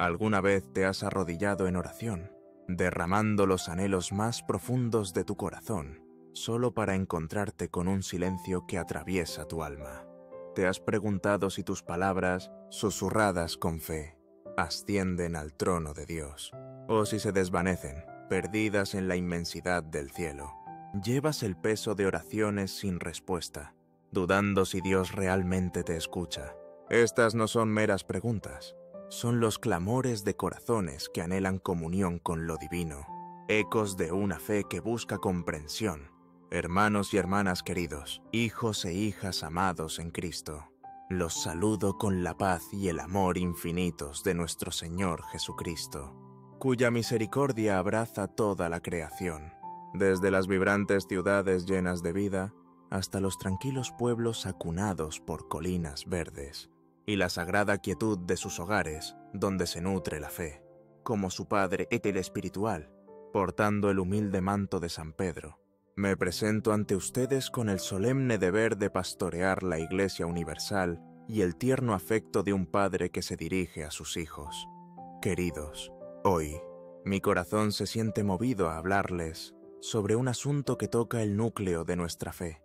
¿Alguna vez te has arrodillado en oración, derramando los anhelos más profundos de tu corazón, solo para encontrarte con un silencio que atraviesa tu alma? ¿Te has preguntado si tus palabras, susurradas con fe, ascienden al trono de Dios, o si se desvanecen, perdidas en la inmensidad del cielo? Llevas el peso de oraciones sin respuesta, dudando si Dios realmente te escucha. Estas no son meras preguntas, son los clamores de corazones que anhelan comunión con lo divino, ecos de una fe que busca comprensión. Hermanos y hermanas queridos, hijos e hijas amados en Cristo, los saludo con la paz y el amor infinitos de nuestro Señor Jesucristo, cuya misericordia abraza toda la creación, desde las vibrantes ciudades llenas de vida hasta los tranquilos pueblos acunados por colinas verdes, y la sagrada quietud de sus hogares donde se nutre la fe, como su Padre éter espiritual, portando el humilde manto de San Pedro. Me presento ante ustedes con el solemne deber de pastorear la Iglesia Universal y el tierno afecto de un padre que se dirige a sus hijos. Queridos, hoy, mi corazón se siente movido a hablarles sobre un asunto que toca el núcleo de nuestra fe,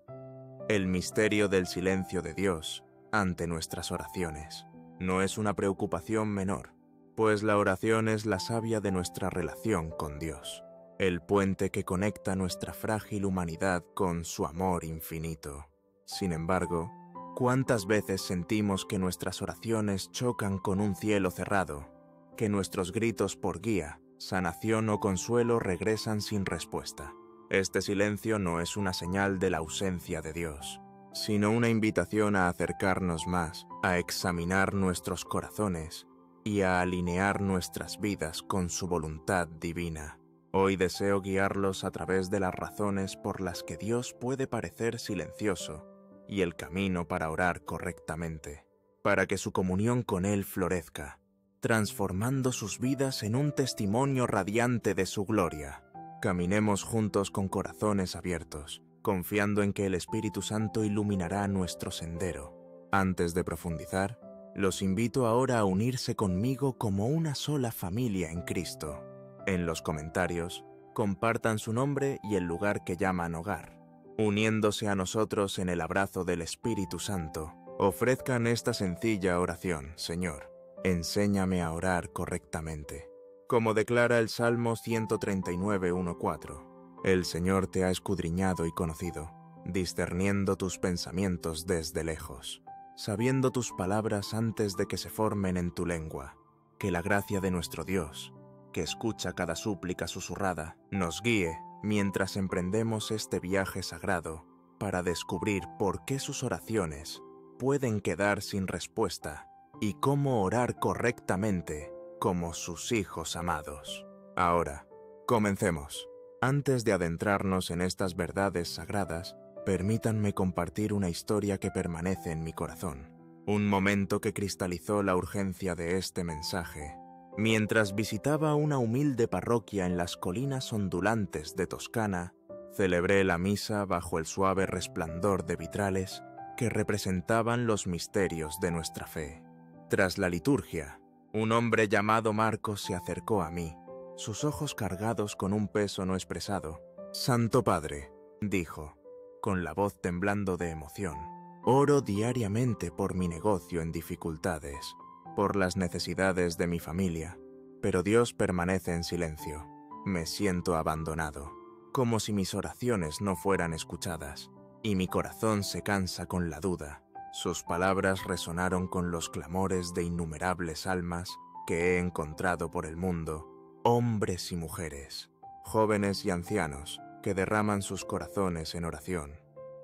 el misterio del silencio de Dios ante nuestras oraciones. No es una preocupación menor, pues la oración es la savia de nuestra relación con Dios, el puente que conecta nuestra frágil humanidad con su amor infinito. Sin embargo, ¿cuántas veces sentimos que nuestras oraciones chocan con un cielo cerrado, que nuestros gritos por guía, sanación o consuelo regresan sin respuesta? Este silencio no es una señal de la ausencia de Dios, sino una invitación a acercarnos más, a examinar nuestros corazones y a alinear nuestras vidas con su voluntad divina. Hoy deseo guiarlos a través de las razones por las que Dios puede parecer silencioso y el camino para orar correctamente, para que su comunión con Él florezca, transformando sus vidas en un testimonio radiante de su gloria. Caminemos juntos con corazones abiertos, confiando en que el Espíritu Santo iluminará nuestro sendero. Antes de profundizar, los invito ahora a unirse conmigo como una sola familia en Cristo. En los comentarios, compartan su nombre y el lugar que llaman hogar. Uniéndose a nosotros en el abrazo del Espíritu Santo, ofrezcan esta sencilla oración: Señor, enséñame a orar correctamente. Como declara el Salmo 139, 1-4, el Señor te ha escudriñado y conocido, discerniendo tus pensamientos desde lejos, sabiendo tus palabras antes de que se formen en tu lengua. Que la gracia de nuestro Dios, que escucha cada súplica susurrada, nos guíe mientras emprendemos este viaje sagrado para descubrir por qué sus oraciones pueden quedar sin respuesta y cómo orar correctamente como sus hijos amados. Ahora, comencemos. Antes de adentrarnos en estas verdades sagradas, permítanme compartir una historia que permanece en mi corazón, un momento que cristalizó la urgencia de este mensaje. Mientras visitaba una humilde parroquia en las colinas ondulantes de Toscana, celebré la misa bajo el suave resplandor de vitrales que representaban los misterios de nuestra fe. Tras la liturgia, un hombre llamado Marcos se acercó a mí, sus ojos cargados con un peso no expresado. «Santo Padre», dijo, con la voz temblando de emoción, «oro diariamente por mi negocio en dificultades, por las necesidades de mi familia, pero Dios permanece en silencio. Me siento abandonado, como si mis oraciones no fueran escuchadas, y mi corazón se cansa con la duda». Sus palabras resonaron con los clamores de innumerables almas que he encontrado por el mundo, hombres y mujeres, jóvenes y ancianos, que derraman sus corazones en oración,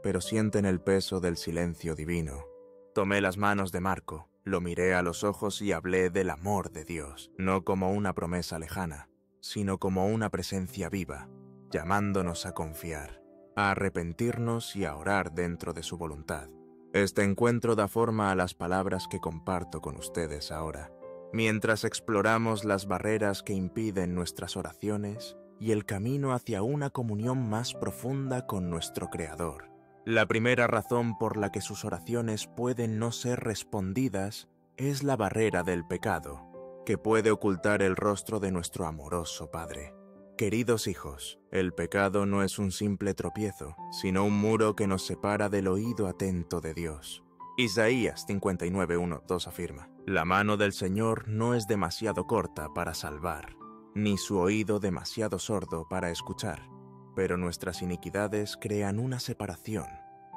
pero sienten el peso del silencio divino. Tomé las manos de Marco, lo miré a los ojos y hablé del amor de Dios, no como una promesa lejana, sino como una presencia viva, llamándonos a confiar, a arrepentirnos y a orar dentro de su voluntad. Este encuentro da forma a las palabras que comparto con ustedes ahora, mientras exploramos las barreras que impiden nuestras oraciones y el camino hacia una comunión más profunda con nuestro Creador. La primera razón por la que sus oraciones pueden no ser respondidas es la barrera del pecado. que puede ocultar el rostro de nuestro amoroso Padre. Queridos hijos, el pecado no es un simple tropiezo, sino un muro que nos separa del oído atento de Dios. Isaías 59:1-2 afirma: «La mano del Señor no es demasiado corta para salvar, ni su oído demasiado sordo para escuchar, pero nuestras iniquidades crean una separación,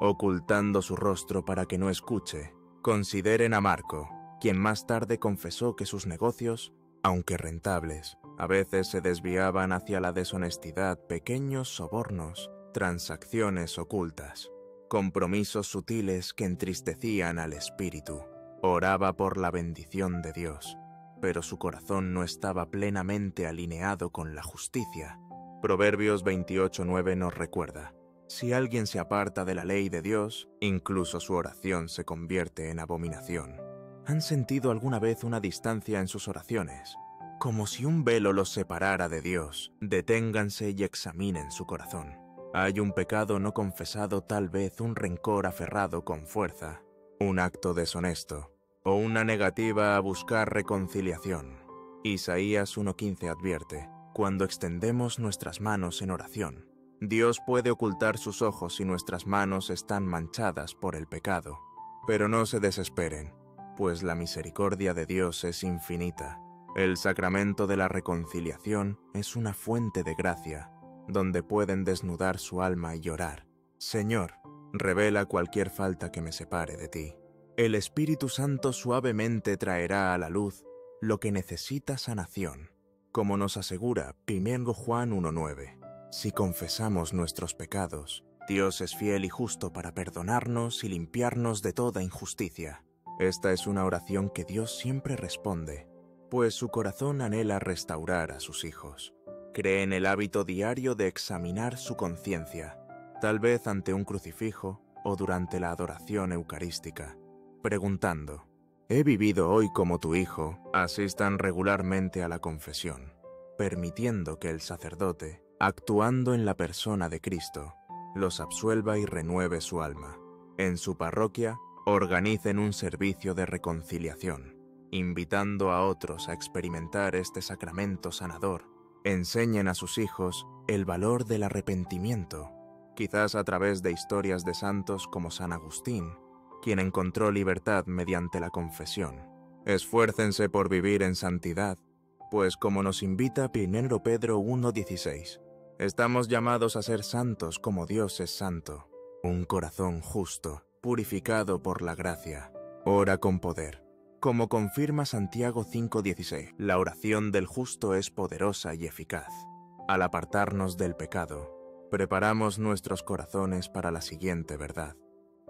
ocultando su rostro para que no escuche». Consideren a Marco, quien más tarde confesó que sus negocios, aunque rentables, a veces se desviaban hacia la deshonestidad, pequeños sobornos, transacciones ocultas, compromisos sutiles que entristecían al espíritu. Oraba por la bendición de Dios, pero su corazón no estaba plenamente alineado con la justicia. Proverbios 28:9 nos recuerda: si alguien se aparta de la ley de Dios, incluso su oración se convierte en abominación. ¿Han sentido alguna vez una distancia en sus oraciones? Como si un velo los separara de Dios. Deténganse y examinen su corazón. Hay un pecado no confesado, tal vez un rencor aferrado con fuerza, un acto deshonesto, o una negativa a buscar reconciliación. Isaías 1:15 advierte: cuando extendemos nuestras manos en oración, Dios puede ocultar sus ojos si nuestras manos están manchadas por el pecado. Pero no se desesperen, pues la misericordia de Dios es infinita. El sacramento de la reconciliación es una fuente de gracia, donde pueden desnudar su alma y llorar: Señor, revela cualquier falta que me separe de ti. El Espíritu Santo suavemente traerá a la luz lo que necesita sanación, como nos asegura 1 Juan 1:9. Si confesamos nuestros pecados, Dios es fiel y justo para perdonarnos y limpiarnos de toda injusticia. Esta es una oración que Dios siempre responde, pues su corazón anhela restaurar a sus hijos. Cree en el hábito diario de examinar su conciencia, tal vez ante un crucifijo o durante la adoración eucarística, preguntando: ¿he vivido hoy como tu hijo? Asistan regularmente a la confesión, permitiendo que el sacerdote, actuando en la persona de Cristo, los absuelva y renueve su alma. En su parroquia, organicen un servicio de reconciliación, invitando a otros a experimentar este sacramento sanador. Enseñen a sus hijos el valor del arrepentimiento, quizás a través de historias de santos como San Agustín, quien encontró libertad mediante la confesión. Esfuércense por vivir en santidad, pues como nos invita 1 Pedro 1:16, estamos llamados a ser santos como Dios es santo. Un corazón justo, purificado por la gracia, ora con poder. Como confirma Santiago 5:16, la oración del justo es poderosa y eficaz. Al apartarnos del pecado, preparamos nuestros corazones para la siguiente verdad,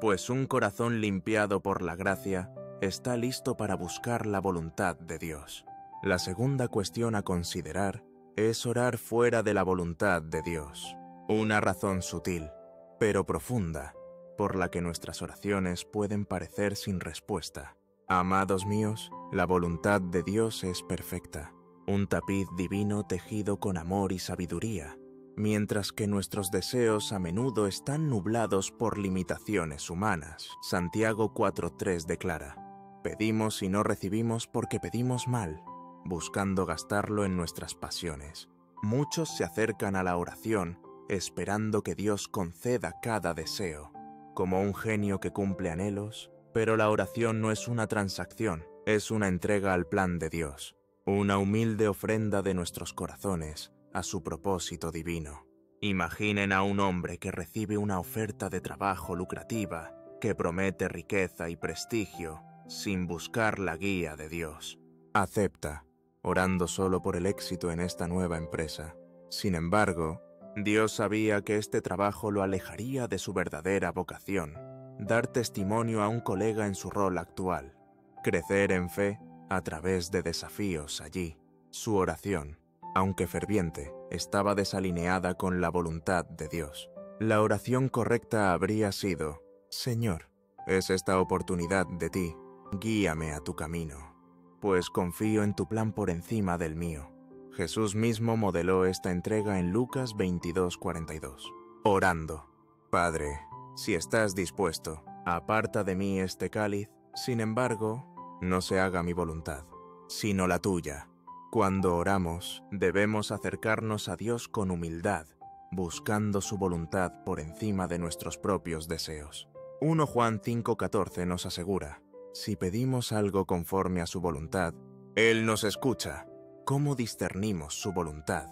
pues un corazón limpiado por la gracia está listo para buscar la voluntad de Dios. La segunda cuestión a considerar es orar fuera de la voluntad de Dios, una razón sutil, pero profunda, por la que nuestras oraciones pueden parecer sin respuesta. Amados míos, la voluntad de Dios es perfecta, un tapiz divino tejido con amor y sabiduría, mientras que nuestros deseos a menudo están nublados por limitaciones humanas. Santiago 4:3 declara: pedimos y no recibimos porque pedimos mal, buscando gastarlo en nuestras pasiones. Muchos se acercan a la oración esperando que Dios conceda cada deseo, como un genio que cumple anhelos, pero la oración no es una transacción, es una entrega al plan de Dios, una humilde ofrenda de nuestros corazones a su propósito divino. Imaginen a un hombre que recibe una oferta de trabajo lucrativa que promete riqueza y prestigio sin buscar la guía de Dios. Acepta, orando solo por el éxito en esta nueva empresa. Sin embargo, Dios sabía que este trabajo lo alejaría de su verdadera vocación: dar testimonio a un colega en su rol actual, crecer en fe a través de desafíos allí. Su oración, aunque ferviente, estaba desalineada con la voluntad de Dios. La oración correcta habría sido: Señor, es esta oportunidad de ti, guíame a tu camino, pues confío en tu plan por encima del mío. Jesús mismo modeló esta entrega en Lucas 22:42. Orando: Padre, si estás dispuesto, aparta de mí este cáliz, sin embargo, no se haga mi voluntad, sino la tuya. Cuando oramos, debemos acercarnos a Dios con humildad, buscando su voluntad por encima de nuestros propios deseos. 1 Juan 5:14 nos asegura: si pedimos algo conforme a su voluntad, Él nos escucha. ¿Cómo discernimos su voluntad?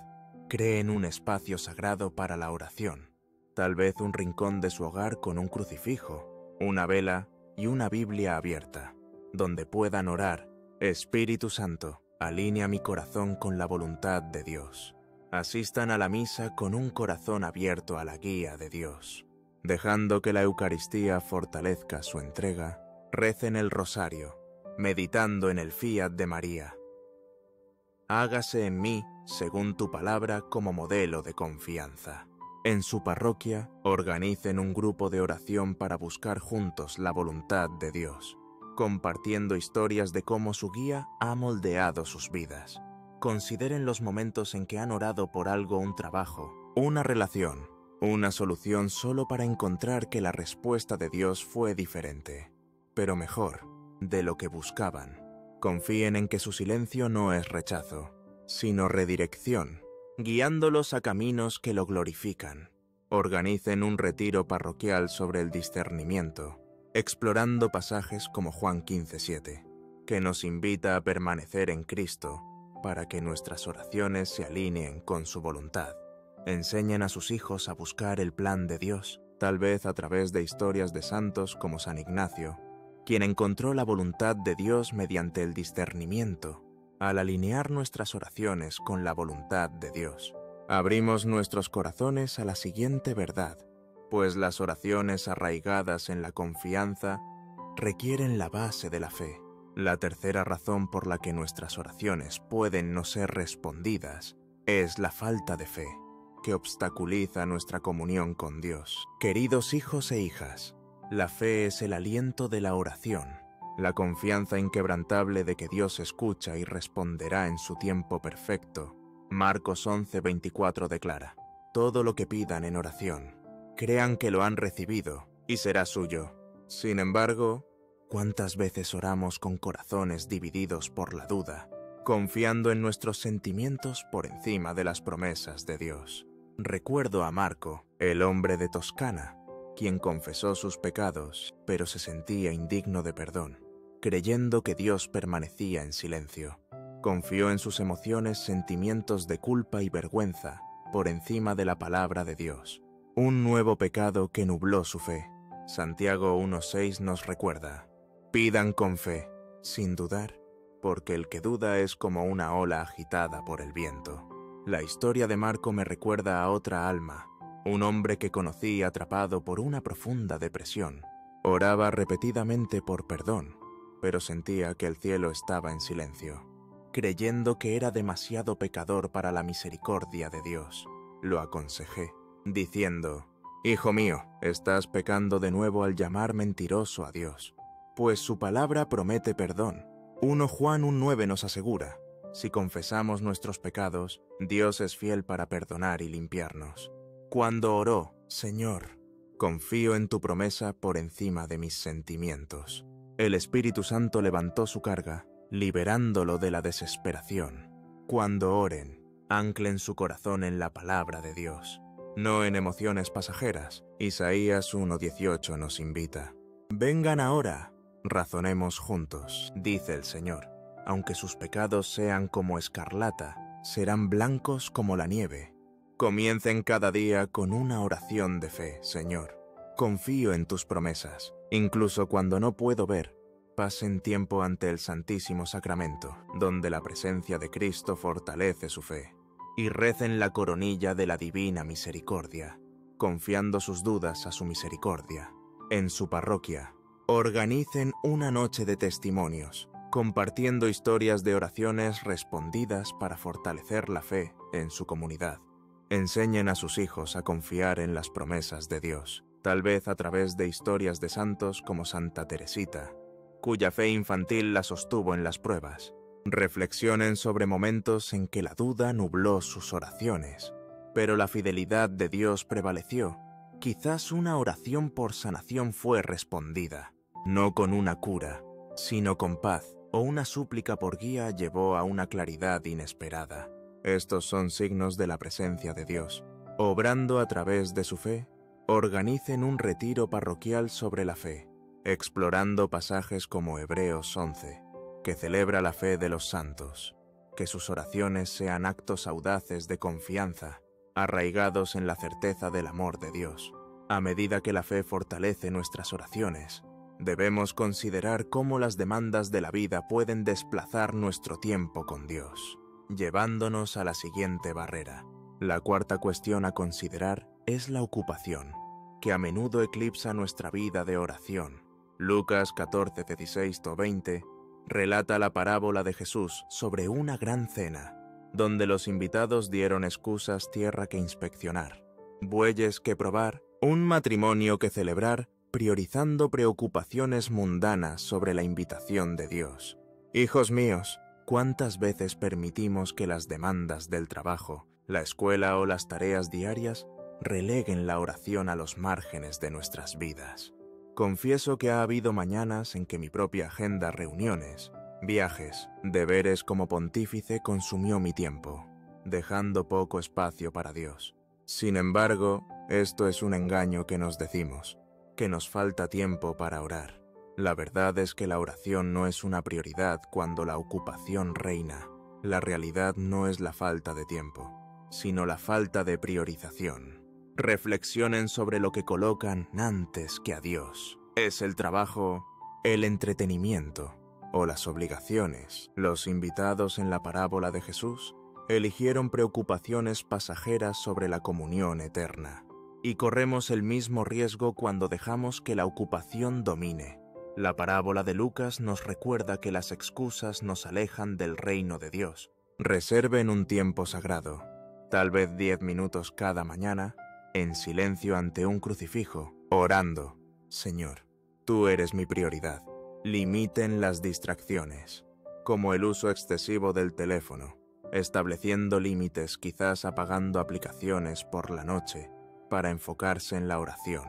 Creen un espacio sagrado para la oración, tal vez un rincón de su hogar con un crucifijo, una vela y una Biblia abierta, donde puedan orar: Espíritu Santo, alinea mi corazón con la voluntad de Dios. Asistan a la misa con un corazón abierto a la guía de Dios. Dejando que la Eucaristía fortalezca su entrega, recen el rosario, meditando en el fiat de María. Hágase en mí, según tu palabra, como modelo de confianza. En su parroquia, organicen un grupo de oración para buscar juntos la voluntad de Dios, compartiendo historias de cómo su guía ha moldeado sus vidas. Consideren los momentos en que han orado por algo, un trabajo, una relación, una solución, solo para encontrar que la respuesta de Dios fue diferente, pero mejor, de lo que buscaban. Confíen en que su silencio no es rechazo, sino redirección, guiándolos a caminos que lo glorifican. Organicen un retiro parroquial sobre el discernimiento, explorando pasajes como Juan 15:7, que nos invita a permanecer en Cristo para que nuestras oraciones se alineen con su voluntad. Enseñen a sus hijos a buscar el plan de Dios, tal vez a través de historias de santos como San Ignacio, quien encontró la voluntad de Dios mediante el discernimiento. Al alinear nuestras oraciones con la voluntad de Dios, abrimos nuestros corazones a la siguiente verdad, pues las oraciones arraigadas en la confianza requieren la base de la fe. La tercera razón por la que nuestras oraciones pueden no ser respondidas es la falta de fe, que obstaculiza nuestra comunión con Dios. Queridos hijos e hijas, la fe es el aliento de la oración, la confianza inquebrantable de que Dios escucha y responderá en su tiempo perfecto. Marcos 11:24 declara: todo lo que pidan en oración, crean que lo han recibido y será suyo. Sin embargo, ¿cuántas veces oramos con corazones divididos por la duda, confiando en nuestros sentimientos por encima de las promesas de Dios? Recuerdo a Marco, el hombre de Toscana, quien confesó sus pecados, pero se sentía indigno de perdón, creyendo que Dios permanecía en silencio. Confió en sus emociones, sentimientos de culpa y vergüenza, por encima de la palabra de Dios. Un nuevo pecado que nubló su fe. Santiago 1:6 nos recuerda: pidan con fe, sin dudar, porque el que duda es como una ola agitada por el viento. La historia de Marco me recuerda a otra alma, un hombre que conocí atrapado por una profunda depresión. Oraba repetidamente por perdón, pero sentía que el cielo estaba en silencio. Creyendo que era demasiado pecador para la misericordia de Dios, lo aconsejé, diciendo: hijo mío, estás pecando de nuevo al llamar mentiroso a Dios, pues su palabra promete perdón. 1 Juan 1:9 nos asegura: si confesamos nuestros pecados, Dios es fiel para perdonar y limpiarnos. Cuando oró: Señor, confío en tu promesa por encima de mis sentimientos, el Espíritu Santo levantó su carga, liberándolo de la desesperación. Cuando oren, anclen su corazón en la palabra de Dios, no en emociones pasajeras. Isaías 1:18 nos invita: vengan ahora, razonemos juntos, dice el Señor. Aunque sus pecados sean como escarlata, serán blancos como la nieve. Comiencen cada día con una oración de fe: Señor, confío en tus promesas, incluso cuando no puedo ver. Pasen tiempo ante el Santísimo Sacramento, donde la presencia de Cristo fortalece su fe, y recen la coronilla de la Divina Misericordia, confiando sus dudas a su misericordia. En su parroquia, organicen una noche de testimonios, compartiendo historias de oraciones respondidas para fortalecer la fe en su comunidad. Enseñen a sus hijos a confiar en las promesas de Dios, tal vez a través de historias de santos como Santa Teresita, cuya fe infantil la sostuvo en las pruebas. Reflexionen sobre momentos en que la duda nubló sus oraciones, pero la fidelidad de Dios prevaleció. Quizás una oración por sanación fue respondida, no con una cura, sino con paz, o una súplica por guía llevó a una claridad inesperada. Estos son signos de la presencia de Dios. Obrando a través de su fe, organicen un retiro parroquial sobre la fe, explorando pasajes como Hebreos 11, que celebra la fe de los santos. Que sus oraciones sean actos audaces de confianza, arraigados en la certeza del amor de Dios. A medida que la fe fortalece nuestras oraciones, debemos considerar cómo las demandas de la vida pueden desplazar nuestro tiempo con Dios, llevándonos a la siguiente barrera. La cuarta cuestión a considerar es la ocupación, que a menudo eclipsa nuestra vida de oración. Lucas 14:16-20 relata la parábola de Jesús sobre una gran cena, donde los invitados dieron excusas tierra que inspeccionar, bueyes que probar, un matrimonio que celebrar, priorizando preocupaciones mundanas sobre la invitación de Dios. Hijos míos, ¿cuántas veces permitimos que las demandas del trabajo, la escuela o las tareas diarias releguen la oración a los márgenes de nuestras vidas? Confieso que ha habido mañanas en que mi propia agenda, reuniones, viajes, deberes como pontífice consumió mi tiempo, dejando poco espacio para Dios. Sin embargo, esto es un engaño que nos decimos, que nos falta tiempo para orar. La verdad es que la oración no es una prioridad cuando la ocupación reina. La realidad no es la falta de tiempo, sino la falta de priorización. Reflexionen sobre lo que colocan antes que a Dios. ¿Es el trabajo, el entretenimiento o las obligaciones? Los invitados en la parábola de Jesús eligieron preocupaciones pasajeras sobre la comunión eterna. Y corremos el mismo riesgo cuando dejamos que la ocupación domine. La parábola de Lucas nos recuerda que las excusas nos alejan del reino de Dios. Reserven un tiempo sagrado, tal vez 10 minutos cada mañana, en silencio ante un crucifijo, orando: Señor, tú eres mi prioridad. Limiten las distracciones, como el uso excesivo del teléfono, estableciendo límites, quizás apagando aplicaciones por la noche, para enfocarse en la oración.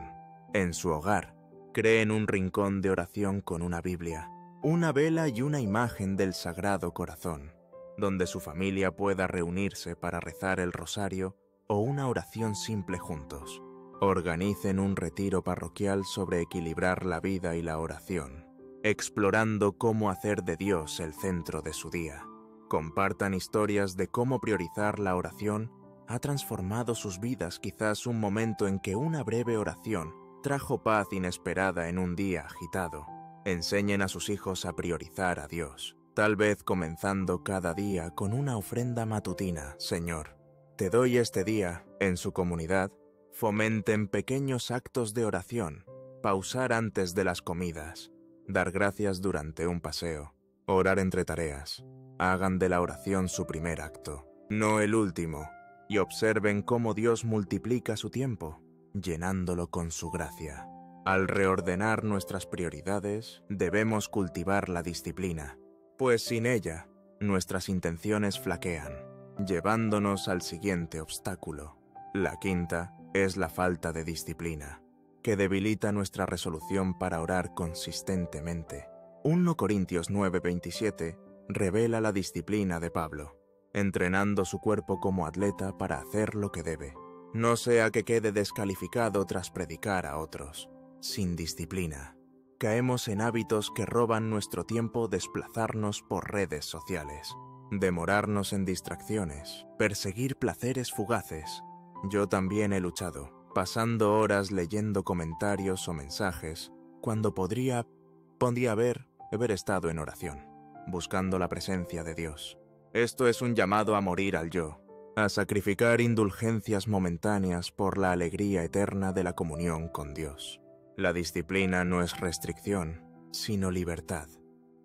En su hogar, creen un rincón de oración con una Biblia, una vela y una imagen del Sagrado Corazón, donde su familia pueda reunirse para rezar el rosario o una oración simple juntos. Organicen un retiro parroquial sobre equilibrar la vida y la oración, explorando cómo hacer de Dios el centro de su día. Compartan historias de cómo priorizar la oración ha transformado sus vidas, quizás un momento en que una breve oración trajo paz inesperada en un día agitado. Enseñen a sus hijos a priorizar a Dios, tal vez comenzando cada día con una ofrenda matutina. Señor, te doy este día. En su comunidad, fomenten pequeños actos de oración, pausar antes de las comidas, dar gracias durante un paseo, orar entre tareas. Hagan de la oración su primer acto, no el último, y observen cómo Dios multiplica su tiempo, llenándolo con su gracia. Al reordenar nuestras prioridades, debemos cultivar la disciplina, pues sin ella, nuestras intenciones flaquean, llevándonos al siguiente obstáculo. La quinta es la falta de disciplina, que debilita nuestra resolución para orar consistentemente. 1 Corintios 9:27 revela la disciplina de Pablo, entrenando su cuerpo como atleta para hacer lo que debe, no sea que quede descalificado tras predicar a otros. Sin disciplina, caemos en hábitos que roban nuestro tiempo, desplazarnos por redes sociales, demorarnos en distracciones, perseguir placeres fugaces. Yo también he luchado, pasando horas leyendo comentarios o mensajes, cuando podría haber estado en oración, buscando la presencia de Dios. Esto es un llamado a morir al yo, a sacrificar indulgencias momentáneas por la alegría eterna de la comunión con Dios. La disciplina no es restricción, sino libertad,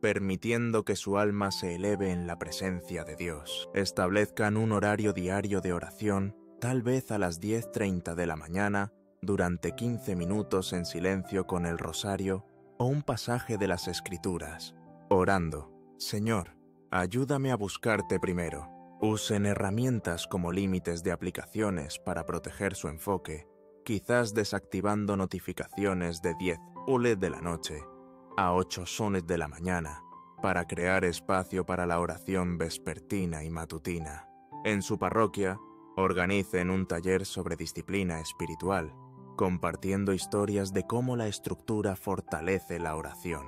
permitiendo que su alma se eleve en la presencia de Dios. Establezcan un horario diario de oración, tal vez a las 10:30 de la mañana, durante 15 minutos en silencio con el rosario o un pasaje de las Escrituras, orando: Señor, ayúdame a buscarte primero. Usen herramientas como límites de aplicaciones para proteger su enfoque, quizás desactivando notificaciones de 10 UL de la noche a 8 sones de la mañana, para crear espacio para la oración vespertina y matutina. En su parroquia, organicen un taller sobre disciplina espiritual, compartiendo historias de cómo la estructura fortalece la oración.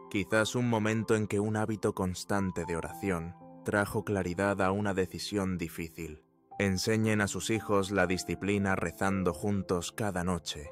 Quizás un momento en que un hábito constante de oración trajo claridad a una decisión difícil. Enseñen a sus hijos la disciplina rezando juntos cada noche,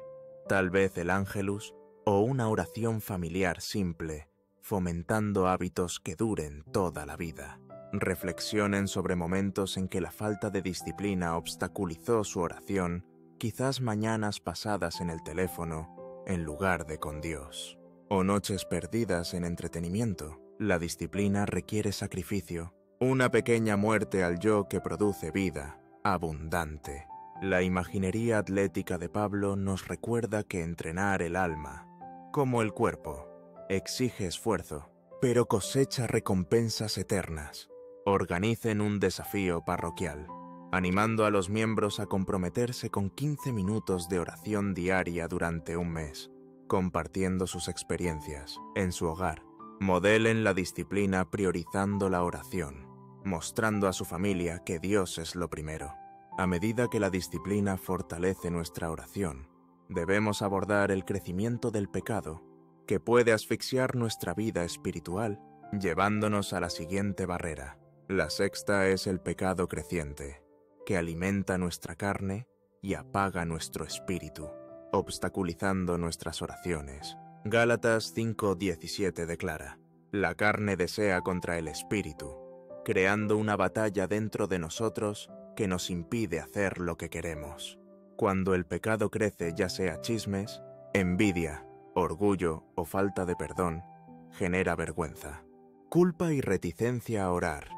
tal vez el Ángelus o una oración familiar simple, fomentando hábitos que duren toda la vida. Reflexionen sobre momentos en que la falta de disciplina obstaculizó su oración, quizás mañanas pasadas en el teléfono en lugar de con Dios, o noches perdidas en entretenimiento. La disciplina requiere sacrificio, una pequeña muerte al yo que produce vida abundante. La imaginería atlética de Pablo nos recuerda que entrenar el alma, como el cuerpo, exige esfuerzo, pero cosecha recompensas eternas. Organicen un desafío parroquial, animando a los miembros a comprometerse con 15 minutos de oración diaria durante un mes, compartiendo sus experiencias en su hogar. Modelen la disciplina priorizando la oración, mostrando a su familia que Dios es lo primero. A medida que la disciplina fortalece nuestra oración, debemos abordar el crecimiento del pecado, que puede asfixiar nuestra vida espiritual, llevándonos a la siguiente barrera. La sexta es el pecado creciente, que alimenta nuestra carne y apaga nuestro espíritu, obstaculizando nuestras oraciones. Gálatas 5:17 declara: la carne desea contra el espíritu, creando una batalla dentro de nosotros que nos impide hacer lo que queremos. Cuando el pecado crece, ya sea chismes, envidia, orgullo o falta de perdón, genera vergüenza, culpa y reticencia a orar,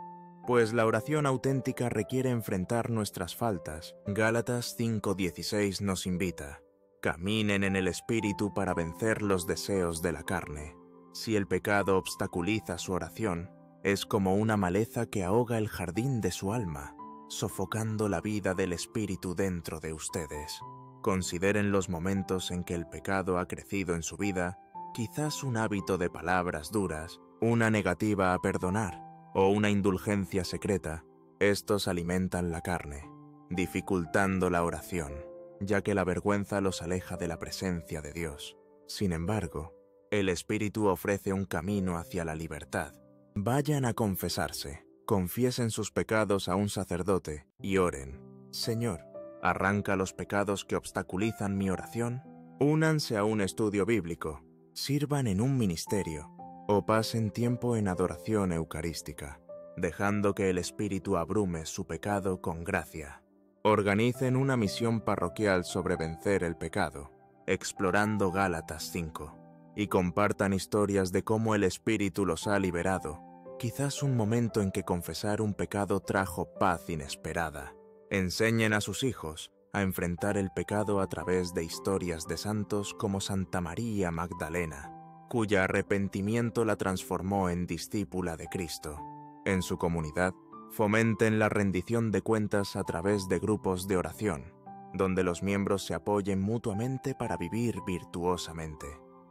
pues la oración auténtica requiere enfrentar nuestras faltas. Gálatas 5:16 nos invita: caminen en el espíritu para vencer los deseos de la carne. Si el pecado obstaculiza su oración, es como una maleza que ahoga el jardín de su alma, sofocando la vida del espíritu dentro de ustedes. Consideren los momentos en que el pecado ha crecido en su vida, quizás un hábito de palabras duras, una negativa a perdonar o una indulgencia secreta. Estos alimentan la carne, dificultando la oración, ya que la vergüenza los aleja de la presencia de Dios. Sin embargo, el Espíritu ofrece un camino hacia la libertad. Vayan a confesarse, confiesen sus pecados a un sacerdote y oren: Señor, arranca los pecados que obstaculizan mi oración. Únanse a un estudio bíblico, sirvan en un ministerio o pasen tiempo en adoración eucarística, dejando que el Espíritu abrume su pecado con gracia. Organicen una misión parroquial sobre vencer el pecado, explorando Gálatas 5, y compartan historias de cómo el Espíritu los ha liberado. Quizás un momento en que confesar un pecado trajo paz inesperada. Enseñen a sus hijos a enfrentar el pecado a través de historias de santos como Santa María Magdalena, cuya arrepentimiento la transformó en discípula de Cristo. En su comunidad, fomenten la rendición de cuentas a través de grupos de oración, donde los miembros se apoyen mutuamente para vivir virtuosamente.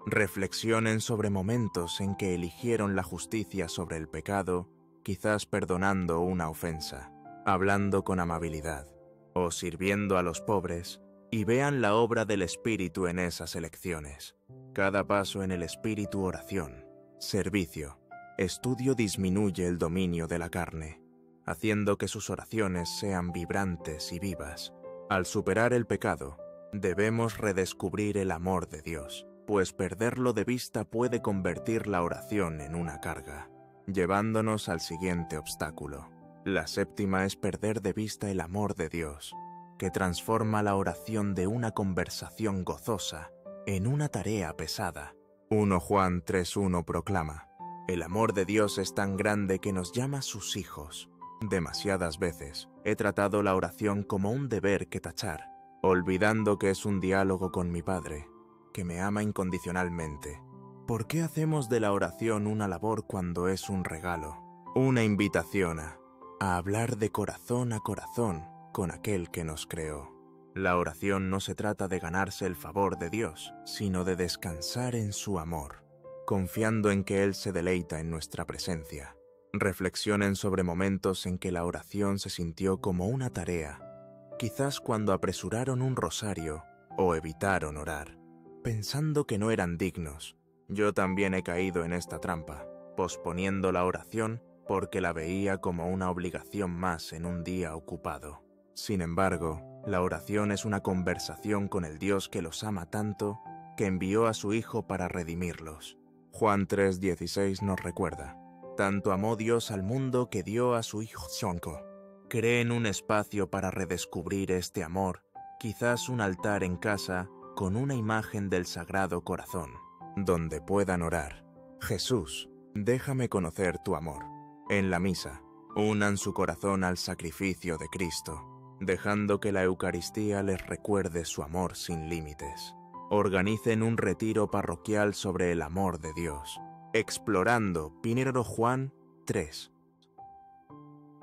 Reflexionen sobre momentos en que eligieron la justicia sobre el pecado, quizás perdonando una ofensa, hablando con amabilidad o sirviendo a los pobres, y vean la obra del Espíritu en esas elecciones. Cada paso en el espíritu: oración, servicio, estudio disminuye el dominio de la carne, haciendo que sus oraciones sean vibrantes y vivas. Al superar el pecado, debemos redescubrir el amor de Dios, pues perderlo de vista puede convertir la oración en una carga, llevándonos al siguiente obstáculo. La séptima es perder de vista el amor de Dios, que transforma la oración de una conversación gozosa en una tarea pesada. 1 Juan 3:1 proclama: el amor de Dios es tan grande que nos llama sus hijos. Demasiadas veces he tratado la oración como un deber que tachar, olvidando que es un diálogo con mi Padre, que me ama incondicionalmente. ¿Por qué hacemos de la oración una labor cuando es un regalo, una invitación a hablar de corazón a corazón con aquel que nos creó? La oración no se trata de ganarse el favor de Dios, sino de descansar en su amor. confiando en que Él se deleita en nuestra presencia. Reflexionen sobre momentos en que la oración se sintió como una tarea, quizás cuando apresuraron un rosario o evitaron orar, pensando que no eran dignos. Yo también he caído en esta trampa, posponiendo la oración porque la veía como una obligación más en un día ocupado. Sin embargo, la oración es una conversación con el Dios que los ama tanto que envió a su Hijo para redimirlos. Juan 3:16 nos recuerda: tanto amó Dios al mundo que dio a su Hijo. Creen un espacio para redescubrir este amor, quizás un altar en casa con una imagen del Sagrado Corazón, donde puedan orar: Jesús, déjame conocer tu amor. En la misa, unan su corazón al sacrificio de Cristo, dejando que la Eucaristía les recuerde su amor sin límites. Organicen un retiro parroquial sobre el amor de Dios, explorando Pinero Juan 3.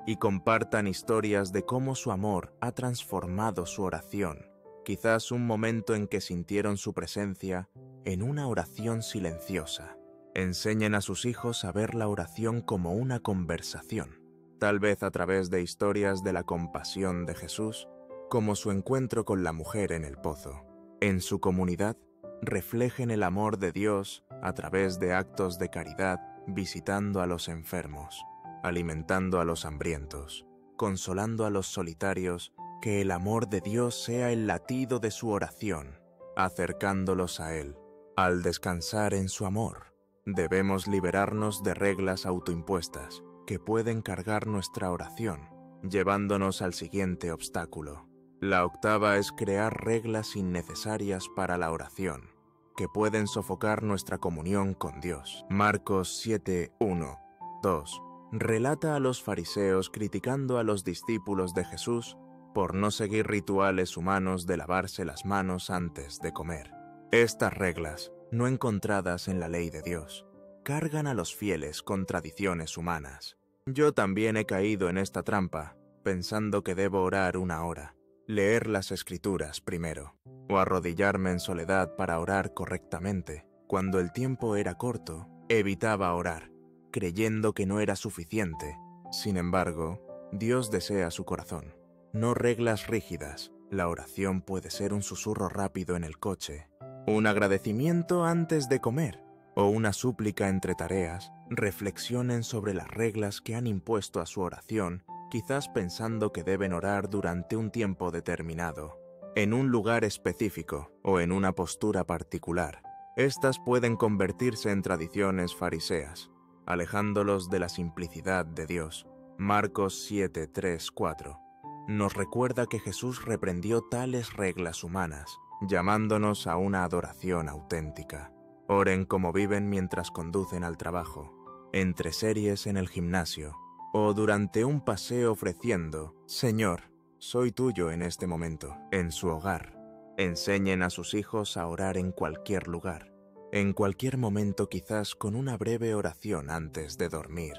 Y compartan historias de cómo su amor ha transformado su oración, quizás un momento en que sintieron su presencia en una oración silenciosa. Enseñen a sus hijos a ver la oración como una conversación, tal vez a través de historias de la compasión de Jesús, como su encuentro con la mujer en el pozo. En su comunidad, reflejen el amor de Dios a través de actos de caridad, visitando a los enfermos, alimentando a los hambrientos, consolando a los solitarios. Que el amor de Dios sea el latido de su oración, acercándolos a Él. Al descansar en su amor, debemos liberarnos de reglas autoimpuestas que pueden cargar nuestra oración, llevándonos al siguiente obstáculo. La octava es crear reglas innecesarias para la oración, que pueden sofocar nuestra comunión con Dios. Marcos 7:1, 2 relata a los fariseos criticando a los discípulos de Jesús por no seguir rituales humanos de lavarse las manos antes de comer. Estas reglas, no encontradas en la ley de Dios, cargan a los fieles con tradiciones humanas. Yo también he caído en esta trampa, pensando que debo orar una hora, leer las Escrituras primero, o arrodillarme en soledad para orar correctamente. Cuando el tiempo era corto, evitaba orar, creyendo que no era suficiente. Sin embargo, Dios desea su corazón. No reglas rígidas. La oración puede ser un susurro rápido en el coche, un agradecimiento antes de comer, o una súplica entre tareas. Reflexionen sobre las reglas que han impuesto a su oración, quizás pensando que deben orar durante un tiempo determinado, en un lugar específico o en una postura particular. Estas pueden convertirse en tradiciones fariseas, alejándolos de la simplicidad de Dios. Marcos 7:3-4 nos recuerda que Jesús reprendió tales reglas humanas, llamándonos a una adoración auténtica. Oren como viven mientras conducen al trabajo, entre series en el gimnasio, o durante un paseo ofreciendo: Señor, soy tuyo en este momento, en su hogar. Enseñen a sus hijos a orar en cualquier lugar, en cualquier momento, quizás con una breve oración antes de dormir.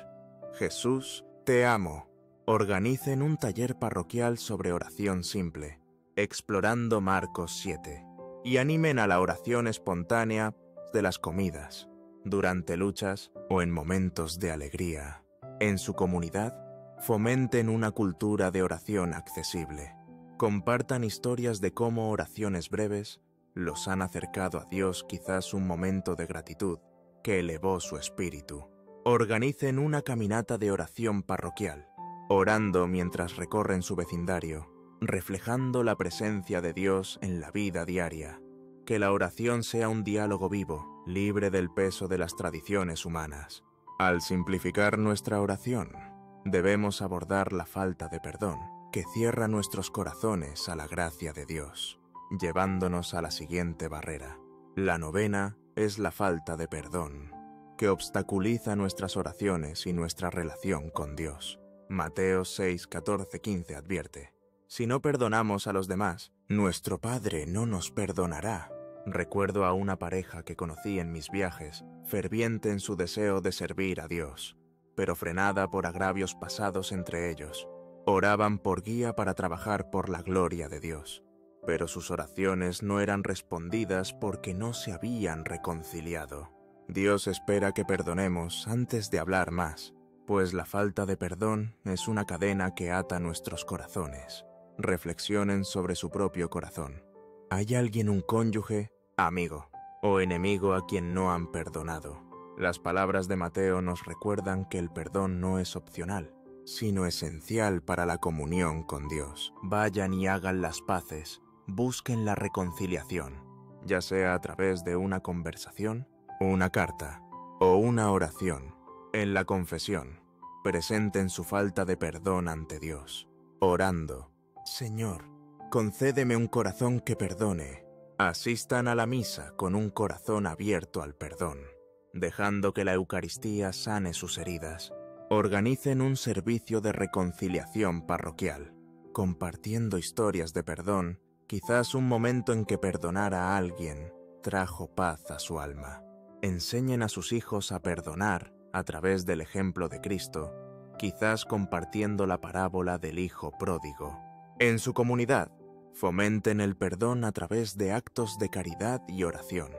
Jesús, te amo. Organicen un taller parroquial sobre oración simple, explorando Marcos 7, y animen a la oración espontánea de las comidas, durante luchas o en momentos de alegría. En su comunidad, fomenten una cultura de oración accesible. Compartan historias de cómo oraciones breves los han acercado a Dios, quizás un momento de gratitud que elevó su espíritu. Organicen una caminata de oración parroquial, orando mientras recorren su vecindario, reflejando la presencia de Dios en la vida diaria. Que la oración sea un diálogo vivo, libre del peso de las tradiciones humanas. Al simplificar nuestra oración, debemos abordar la falta de perdón que cierra nuestros corazones a la gracia de Dios, llevándonos a la siguiente barrera. La novena es la falta de perdón, que obstaculiza nuestras oraciones y nuestra relación con Dios. Mateo 6:14-15 advierte: si no perdonamos a los demás, nuestro Padre no nos perdonará. Recuerdo a una pareja que conocí en mis viajes, ferviente en su deseo de servir a Dios, pero frenada por agravios pasados entre ellos. Oraban por guía para trabajar por la gloria de Dios, pero sus oraciones no eran respondidas porque no se habían reconciliado. Dios espera que perdonemos antes de hablar más, pues la falta de perdón es una cadena que ata nuestros corazones. Reflexionen sobre su propio corazón. ¿Hay alguien, un cónyuge, amigo o enemigo a quien no han perdonado? Las palabras de Mateo nos recuerdan que el perdón no es opcional, sino esencial para la comunión con Dios. Vayan y hagan las paces, busquen la reconciliación, ya sea a través de una conversación, una carta o una oración. En la confesión, presenten su falta de perdón ante Dios, orando: Señor, concédeme un corazón que perdone. Asistan a la misa con un corazón abierto al perdón, dejando que la Eucaristía sane sus heridas. Organicen un servicio de reconciliación parroquial, compartiendo historias de perdón. Quizás un momento en que perdonar a alguien trajo paz a su alma. Enseñen a sus hijos a perdonar a través del ejemplo de Cristo, quizás compartiendo la parábola del hijo pródigo. En su comunidad, fomenten el perdón a través de actos de caridad y oración.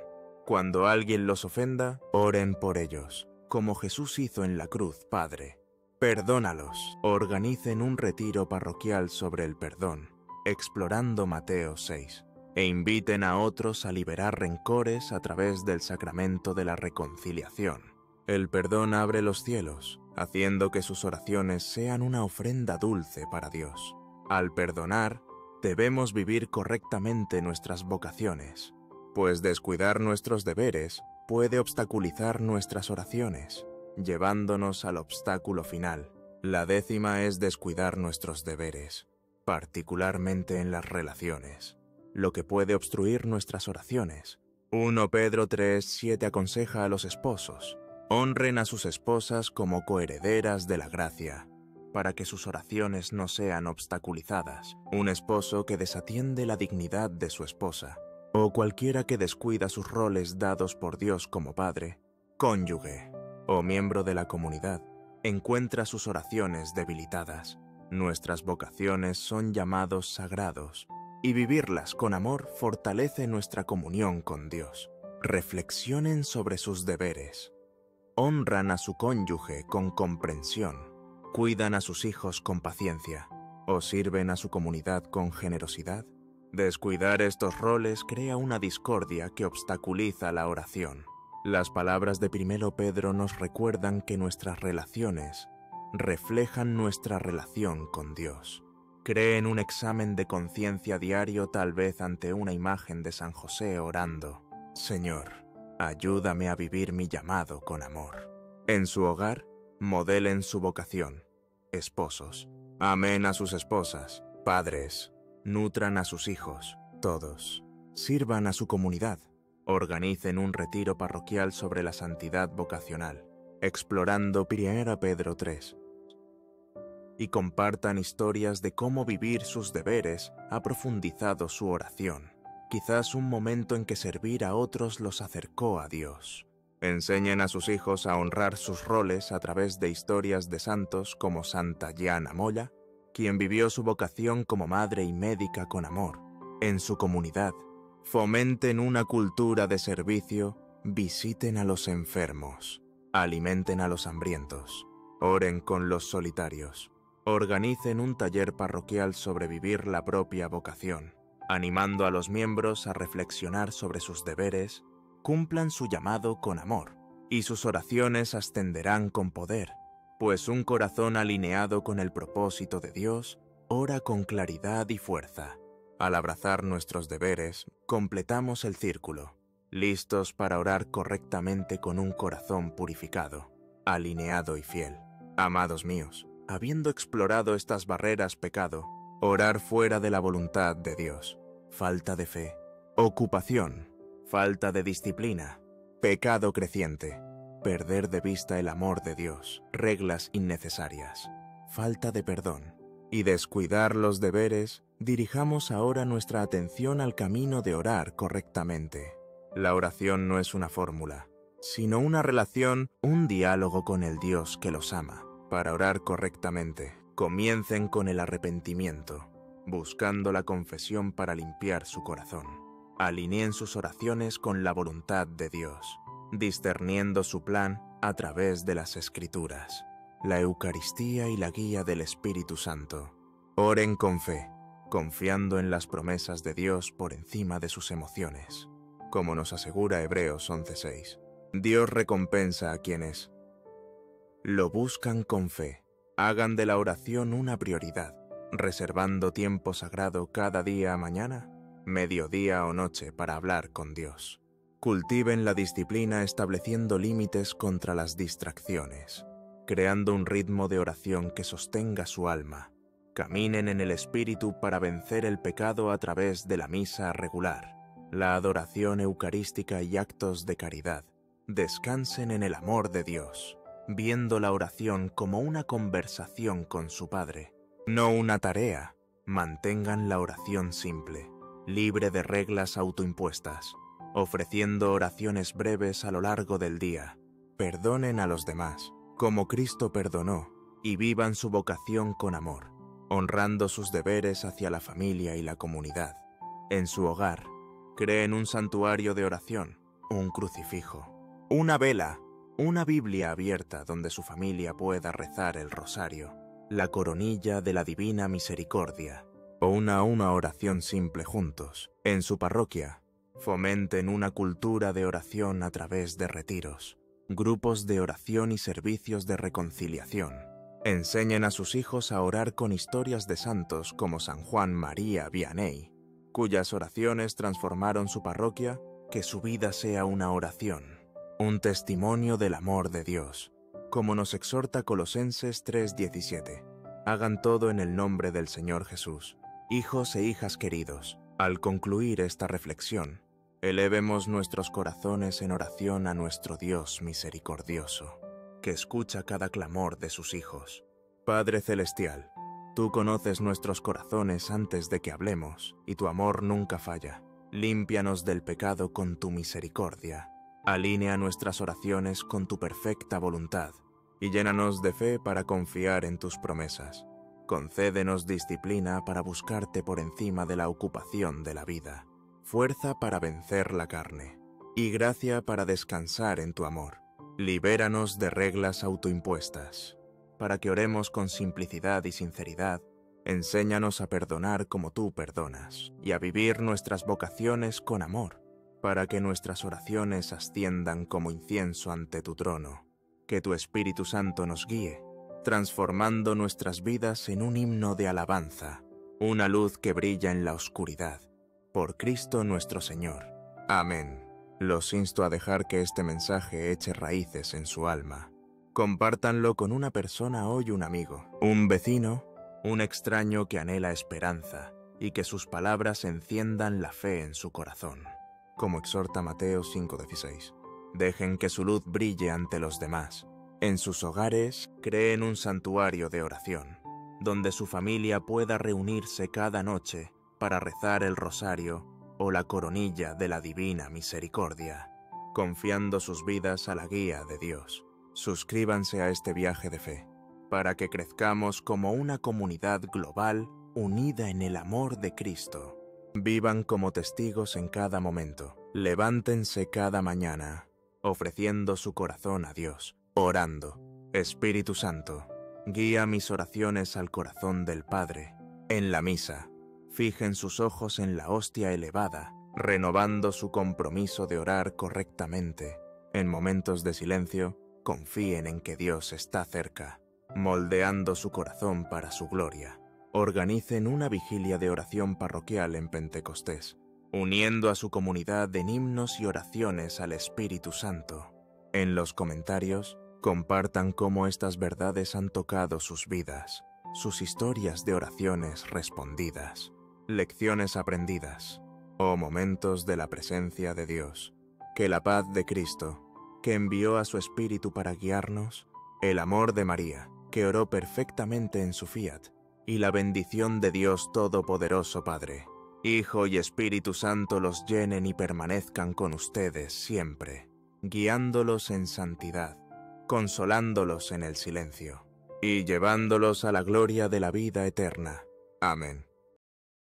Cuando alguien los ofenda, oren por ellos, como Jesús hizo en la cruz. Padre, perdónalos. Organicen un retiro parroquial sobre el perdón, explorando Mateo 6. E inviten a otros a liberar rencores a través del sacramento de la reconciliación. El perdón abre los cielos, haciendo que sus oraciones sean una ofrenda dulce para Dios. Al perdonar, debemos vivir correctamente nuestras vocaciones, pues descuidar nuestros deberes puede obstaculizar nuestras oraciones, llevándonos al obstáculo final. La 10ª es descuidar nuestros deberes, particularmente en las relaciones, lo que puede obstruir nuestras oraciones. 1 Pedro 3:7 aconseja a los esposos: honren a sus esposas como coherederas de la gracia, para que sus oraciones no sean obstaculizadas. Un esposo que desatiende la dignidad de su esposa, o cualquiera que descuida sus roles dados por Dios como padre, cónyuge o miembro de la comunidad, encuentra sus oraciones debilitadas. Nuestras vocaciones son llamados sagrados, y vivirlas con amor fortalece nuestra comunión con Dios. Reflexionen sobre sus deberes. Honran a su cónyuge con comprensión, cuidan a sus hijos con paciencia, o sirven a su comunidad con generosidad. Descuidar estos roles crea una discordia que obstaculiza la oración. Las palabras de 1 Pedro nos recuerdan que nuestras relaciones reflejan nuestra relación con Dios. Creen un examen de conciencia diario, tal vez ante una imagen de San José orando: Señor, ayúdame a vivir mi llamado con amor. En su hogar, modelen su vocación. Esposos, amen a sus esposas. Padres, nutran a sus hijos. Todos, sirvan a su comunidad. Organicen un retiro parroquial sobre la santidad vocacional, explorando 1 Pedro 3. Y compartan historias de cómo vivir sus deberes ha profundizado su oración. Quizás un momento en que servir a otros los acercó a Dios. Enseñen a sus hijos a honrar sus roles a través de historias de santos como Santa Gianna Molla, quien vivió su vocación como madre y médica con amor. En su comunidad, fomenten una cultura de servicio, visiten a los enfermos, alimenten a los hambrientos, oren con los solitarios. Organicen un taller parroquial sobre vivir la propia vocación, animando a los miembros a reflexionar sobre sus deberes. Cumplan su llamado con amor, y sus oraciones ascenderán con poder, pues un corazón alineado con el propósito de Dios ora con claridad y fuerza. Al abrazar nuestros deberes, completamos el círculo, listos para orar correctamente con un corazón purificado, alineado y fiel. Amados míos, habiendo explorado estas barreras pecado, orar fuera de la voluntad de Dios, falta de fe, ocupación, falta de disciplina, pecado creciente, perder de vista el amor de Dios, reglas innecesarias, falta de perdón y descuidar los deberes, dirijamos ahora nuestra atención al camino de orar correctamente. La oración no es una fórmula, sino una relación, un diálogo con el Dios que los ama. Para orar correctamente, comiencen con el arrepentimiento, buscando la confesión para limpiar su corazón. Alineen sus oraciones con la voluntad de Dios. discerniendo su plan a través de las Escrituras, la Eucaristía y la guía del Espíritu Santo. Oren con fe, confiando en las promesas de Dios por encima de sus emociones. Como nos asegura Hebreos 11:6, Dios recompensa a quienes lo buscan con fe. Hagan de la oración una prioridad, reservando tiempo sagrado cada día, mañana, mediodía o noche para hablar con Dios. Cultiven la disciplina estableciendo límites contra las distracciones, creando un ritmo de oración que sostenga su alma. Caminen en el Espíritu para vencer el pecado a través de la misa regular, la adoración eucarística y actos de caridad. Descansen en el amor de Dios, viendo la oración como una conversación con su Padre, no una tarea. Mantengan la oración simple, libre de reglas autoimpuestas, ofreciendo oraciones breves a lo largo del día. Perdonen a los demás, como Cristo perdonó, y vivan su vocación con amor, honrando sus deberes hacia la familia y la comunidad. En su hogar, creen un santuario de oración, un crucifijo, una vela, una Biblia abierta donde su familia pueda rezar el rosario, la coronilla de la Divina Misericordia, o una oración simple juntos. En su parroquia, fomenten una cultura de oración a través de retiros, grupos de oración y servicios de reconciliación. Enseñen a sus hijos a orar con historias de santos como San Juan María Vianney, cuyas oraciones transformaron su parroquia. Que su vida sea una oración, un testimonio del amor de Dios, como nos exhorta Colosenses 3:17. Hagan todo en el nombre del Señor Jesús. Hijos e hijas queridos, al concluir esta reflexión, elevemos nuestros corazones en oración a nuestro Dios misericordioso, que escucha cada clamor de sus hijos. Padre Celestial, tú conoces nuestros corazones antes de que hablemos, y tu amor nunca falla. Límpianos del pecado con tu misericordia. Alinea nuestras oraciones con tu perfecta voluntad, y llénanos de fe para confiar en tus promesas. Concédenos disciplina para buscarte por encima de la ocupación de la vida, fuerza para vencer la carne, y gracia para descansar en tu amor. Libéranos de reglas autoimpuestas, para que oremos con simplicidad y sinceridad. Enséñanos a perdonar como tú perdonas, y a vivir nuestras vocaciones con amor, para que nuestras oraciones asciendan como incienso ante tu trono. Que tu Espíritu Santo nos guíe, transformando nuestras vidas en un himno de alabanza, una luz que brilla en la oscuridad. Por Cristo nuestro Señor. Amén. Los insto a dejar que este mensaje eche raíces en su alma. Compártanlo con una persona hoy, un amigo, un vecino, un extraño que anhela esperanza, y que sus palabras enciendan la fe en su corazón. Como exhorta Mateo 5:16. Dejen que su luz brille ante los demás. En sus hogares, creen un santuario de oración, donde su familia pueda reunirse cada noche para rezar el rosario o la coronilla de la Divina Misericordia, confiando sus vidas a la guía de Dios. Suscríbanse a este viaje de fe, para que crezcamos como una comunidad global unida en el amor de Cristo. Vivan como testigos en cada momento. Levántense cada mañana, ofreciendo su corazón a Dios, orando. Espíritu Santo, guía mis oraciones al corazón del Padre. En la misa, fijen sus ojos en la hostia elevada, renovando su compromiso de orar correctamente. En momentos de silencio, confíen en que Dios está cerca, moldeando su corazón para su gloria. Organicen una vigilia de oración parroquial en Pentecostés, uniendo a su comunidad en himnos y oraciones al Espíritu Santo. En los comentarios, compartan cómo estas verdades han tocado sus vidas, sus historias de oraciones respondidas, lecciones aprendidas o momentos de la presencia de Dios. Que la paz de Cristo, que envió a su Espíritu para guiarnos, el amor de María, que oró perfectamente en su fiat, y la bendición de Dios Todopoderoso Padre, Hijo y Espíritu Santo los llenen y permanezcan con ustedes siempre, guiándolos en santidad, consolándolos en el silencio, y llevándolos a la gloria de la vida eterna. Amén.